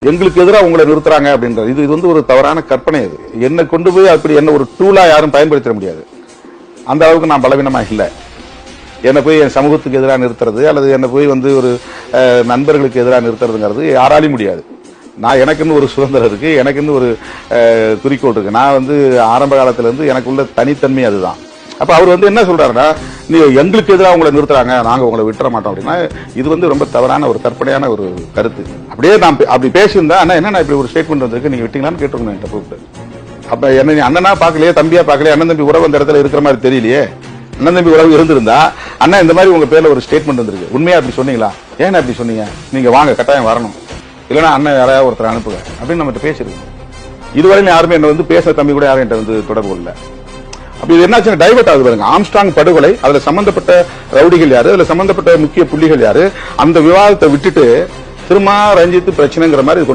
எங்களுக்கு எதிராக உங்களை நிறுத்துறாங்க அப்படின்றது இது வந்து ஒரு தவறான கற்பனை. இது என்ன கொண்டு போய் அப்படி என்ன ஒரு டூலா யாரும் பயன்படுத்த முடியாது. அந்த அளவுக்கு நான் பலவீனமா இல்லை. என்னை போய் என் சமூகத்துக்கு எதிராக நிறுத்துறது அல்லது என்னை போய் வந்து ஒரு நண்பர்களுக்கு எதிராக நிறுத்துறதுங்கிறது யாராலையும் முடியாது. நான் எனக்குன்னு ஒரு சுதந்திரம் இருக்கு, எனக்குன்னு ஒரு குறிக்கோள் இருக்கு. நான் வந்து ஆரம்ப காலத்துல இருந்து எனக்கு உள்ள தனித்தன்மை அதுதான். அப்ப அவர் வந்து என்ன சொல்றாருன்னா, நீ எங்களுக்கு எதிராக உங்களை நிறுத்துறாங்க, நாங்க உங்களை விட்டுற மாட்டோம் அப்படின்னா இது வந்து ரொம்ப தவறான ஒரு கற்பனையான ஒரு கருத்து. அப்படியே நான் அப்படி பேசியிருந்தா அண்ணா என்ன இப்படி ஒரு ஸ்டேட்மெண்ட் வந்திருக்கு, நீங்க விட்டீங்களான்னு கேட்டுருக்கணும் என்கிட்ட கூப்பிட்டு. அப்ப என்ன நீ அண்ணனா பாக்கலையே, தம்பியா பாக்கலையே, அண்ணன் தம்பி உறவு அந்த இடத்துல இருக்கிற மாதிரி தெரியலையே. அண்ணன் தம்பி உறவு இருந்திருந்தா அண்ணா இந்த மாதிரி உங்க பேர்ல ஒரு ஸ்டேட்மெண்ட் வந்திருக்கு, உண்மையா அப்படி சொன்னீங்களா, ஏன்னா அப்படி சொன்னீங்க, நீங்க வாங்க கட்டாயம் வரணும், இல்லைன்னா அண்ணன் யாராவது ஒருத்தர் அனுப்புங்க அப்படின்னு நம்ம பேசிருக்கோம். இதுவரையும் யாருமே என்ன வந்து பேச தம்பி கூட யாரும் என்கிட்ட வந்து தொடர்பு இல்லை. அப்ப இது என்னாச்சு, டைவர்ட் ஆகுது பாருங்க. ஆம்ஸ்ட்ராங் படுகொலை, அதுல சம்பந்தப்பட்ட ரவுடிகள் யாரு, அதுல சம்பந்தப்பட்ட முக்கிய புள்ளிகள் யாரு, அந்த விவாதத்தை விட்டுட்டு திரும்ப ரஞ்சித் பிரச்சனைங்கிற மாதிரி